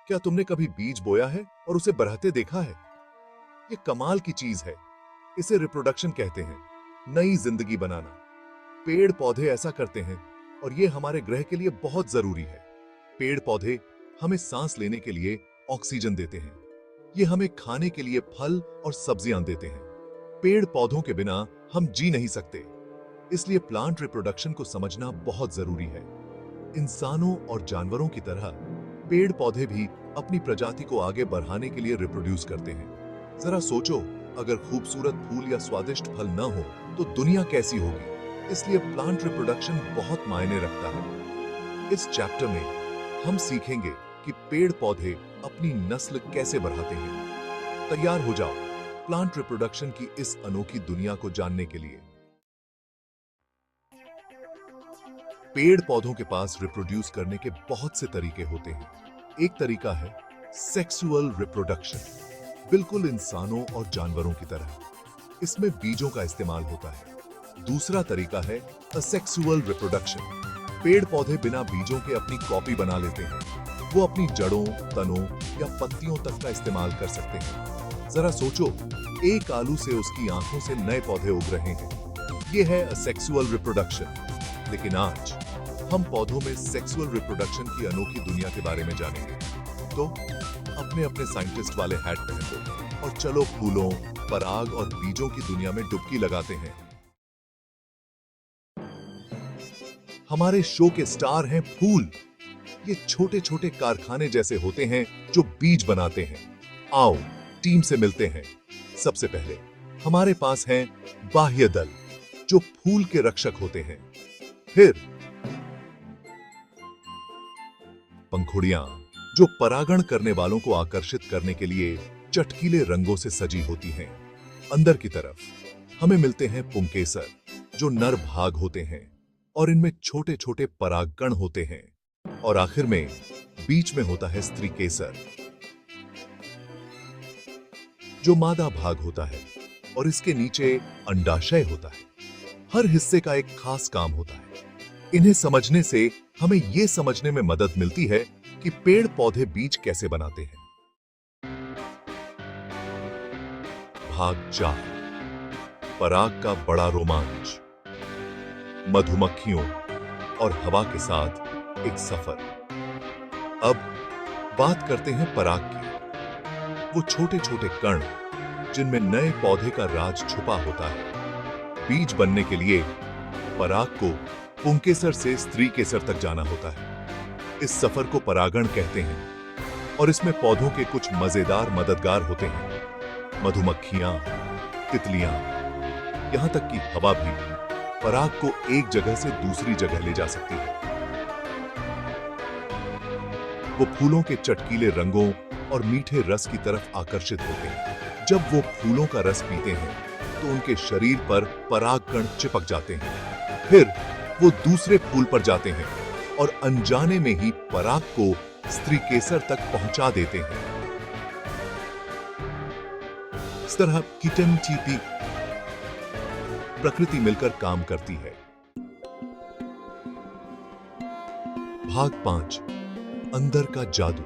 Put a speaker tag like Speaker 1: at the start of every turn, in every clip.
Speaker 1: क्या तुमने कभी बीज बोया है और उसे बढ़ते देखा है? ये कमाल की चीज है। इसे रिप्रोडक्शन कहते हैं, नई जिंदगी बनाना। पेड़ पौधे ऐसा करते हैं और ये हमारे ग्रह के लिए बहुत जरूरी है। पेड़ पौधे हमें सांस लेने के लिए ऑक्सीजन देते हैं। ये हमें खाने के लिए फल और सब्जियां देते हैं। पेड़ पौधों के बिना हम जी नहीं सकते। इसलिए प्लांट रिप्रोडक्शन को समझना बहुत जरूरी है। इंसानों और जानवरों की तरह पेड़ पौधे भी अपनी प्रजाति को आगे बढ़ाने के लिए रिप्रोड्यूस करते हैं। जरा सोचो, अगर खूबसूरत फूल या स्वादिष्ट फल न हो तो दुनिया कैसी होगी? इसलिए प्लांट रिप्रोडक्शन बहुत मायने रखता है। इस चैप्टर में हम सीखेंगे कि पेड़ पौधे अपनी नस्ल कैसे बढ़ाते हैं। तैयार हो जाओ प्लांट रिप्रोडक्शन की इस अनोखी दुनिया को जानने के लिए। पेड़ पौधों के पास रिप्रोड्यूस करने के बहुत से तरीके होते हैं। एक तरीका है सेक्सुअल रिप्रोडक्शन, बिल्कुल इंसानों और जानवरों की तरह। इसमें बीजों का इस्तेमाल होता है। दूसरा तरीका है असेक्सुअल रिप्रोडक्शन। पेड़ पौधे बिना बीजों के अपनी कॉपी बना लेते हैं। वो अपनी जड़ों, तनों या पत्तियों तक का इस्तेमाल कर सकते हैं। जरा सोचो, एक आलू से उसकी आंखों से नए पौधे उग रहे हैं। ये है असेक्सुअल रिप्रोडक्शन। लेकिन आज हम पौधों में सेक्सुअल रिप्रोडक्शन की अनोखी दुनिया के बारे में जानेंगे। तो अपने अपने साइंटिस्ट वाले हैट पहन लो और चलो फूलों, पराग और बीजों की दुनिया में डुबकी लगाते हैं। हमारे शो के स्टार हैं फूल। ये छोटे छोटे कारखाने जैसे होते हैं जो बीज बनाते हैं। आओ टीम से मिलते हैं। सबसे पहले हमारे पास हैं बाह्य दल, जो फूल के रक्षक होते हैं। फिर पंखुड़ियां, जो परागण करने वालों को आकर्षित करने के लिए चटकीले रंगों से सजी होती हैं। अंदर की तरफ हमें मिलते हैं पुंकेसर, जो नर भाग होते हैं और इनमें छोटे छोटे परागकण होते हैं। और आखिर में बीच में होता है स्त्री केसर, जो मादा भाग होता है और इसके नीचे अंडाशय होता है। हर हिस्से का एक खास काम होता है। इन्हें समझने से हमें यह समझने में मदद मिलती है कि पेड़ पौधे बीज कैसे बनाते हैं। भाग 4, पराग का बड़ा रोमांच। मधुमक्खियों और हवा के साथ एक सफर। अब बात करते हैं पराग की। वो छोटे छोटे कण जिनमें नए पौधे का राज छुपा होता है। बीज बनने के लिए पराग को पुंकेसर से स्त्री केसर तक जाना होता है। इस सफर को परागण कहते हैं और इसमें पौधों के कुछ मजेदार मददगार होते हैं। मधुमक्खियां, तितलियां, यहां तक कि हवा भी पराग को एक जगह से दूसरी जगह ले जा सकती है। वो फूलों के चटकीले रंगों और मीठे रस की तरफ आकर्षित होते हैं। जब वो फूलों का रस पीते हैं तो उनके शरीर पर परागकण चिपक जाते हैं। फिर वो दूसरे फूल पर जाते हैं और अनजाने में ही पराग को स्त्री केसर तक पहुंचा देते हैं। इस तरह किटन चीपी प्रकृति मिलकर काम करती है। भाग 5, अंदर का जादू।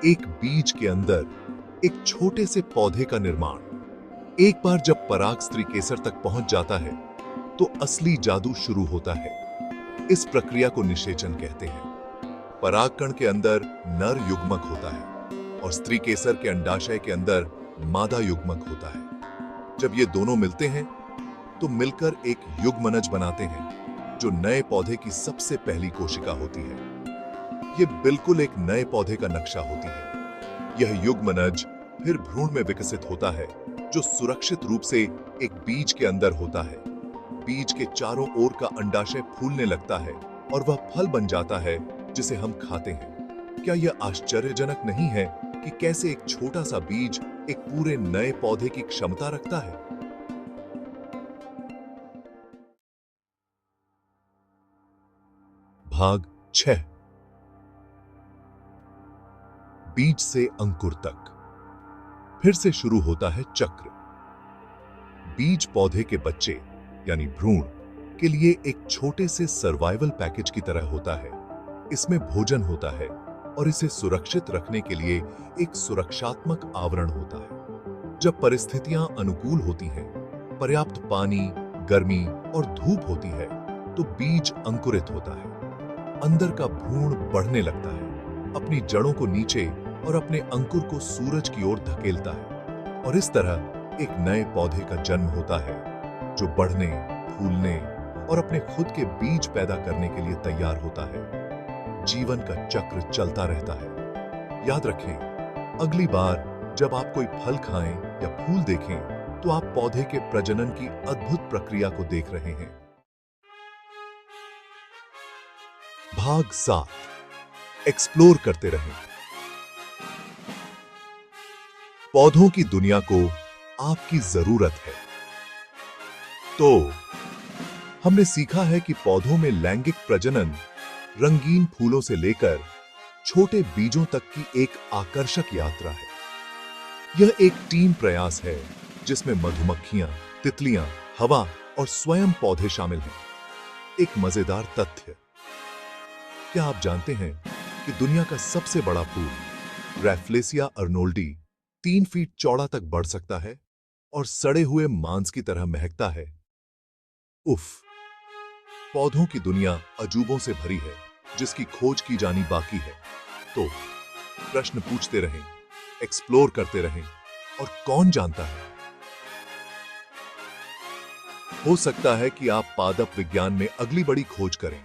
Speaker 1: एक बीज के अंदर एक छोटे से पौधे का निर्माण। एक बार जब पराग स्त्री केसर तक पहुंच जाता है तो असली जादू शुरू होता है। इस प्रक्रिया को निषेचन कहते हैं। परागकण के अंदर नर युग्मक होता है और स्त्री केसर के अंडाशय के अंदर मादा युग्मक होता है। जब ये दोनों मिलते हैं तो मिलकर एक युग्मनज बनाते हैं, जो नए पौधे की सबसे पहली कोशिका होती है। ये बिल्कुल एक नए पौधे का नक्शा होती है। यह युग्मनज फिर भ्रूण में विकसित होता है, जो सुरक्षित रूप से एक बीज के अंदर होता है। बीज के चारों ओर का अंडाशय फूलने लगता है और वह फल बन जाता है, जिसे हम खाते हैं। क्या यह आश्चर्यजनक नहीं है कि कैसे एक छोटा सा बीज एक पूरे नए पौधे की क्षमता रखता है? भाग 6, बीज से अंकुर तक। फिर से शुरू होता है चक्र। बीज पौधे के बच्चे यानी भ्रूण के लिए एक छोटे से सर्वाइवल पैकेज की तरह होता है। इसमें भोजन होता है, और इसे सुरक्षित रखने के लिए एक सुरक्षात्मक आवरण होता है। जब परिस्थितियां अनुकूल होती हैं, पर्याप्त पानी, गर्मी और धूप होती है, तो बीज अंकुरित होता है। अंदर का भ्रूण बढ़ने लगता है, अपनी जड़ों को नीचे और अपने अंकुर को सूरज की ओर धकेलता है, और इस तरह एक नए पौधे का जन्म होता है, जो बढ़ने, फूलने और अपने खुद के बीज पैदा करने के लिए तैयार होता है। जीवन का चक्र चलता रहता है। याद रखें, अगली बार जब आप कोई फल खाएं या फूल देखें, तो आप पौधे के प्रजनन की अद्भुत प्रक्रिया को देख रहे हैं। भाग 7, एक्सप्लोर करते रहें। पौधों की दुनिया को आपकी जरूरत है। तो हमने सीखा है कि पौधों में लैंगिक प्रजनन रंगीन फूलों से लेकर छोटे बीजों तक की एक आकर्षक यात्रा है। यह एक टीम प्रयास है जिसमें मधुमक्खियां, तितलियां, हवा और स्वयं पौधे शामिल हैं। एक मजेदार तथ्य, क्या आप जानते हैं कि दुनिया का सबसे बड़ा फूल, रैफ्लेसिया अर्नोल्डी, 3 फीट चौड़ा तक बढ़ सकता है और सड़े हुए मांस की तरह महकता है? उफ! पौधों की दुनिया अजूबों से भरी है, जिसकी खोज की जानी बाकी है। तो प्रश्न पूछते रहें, एक्सप्लोर करते रहें, और कौन जानता है, हो सकता है कि आप पादप विज्ञान में अगली बड़ी खोज करें।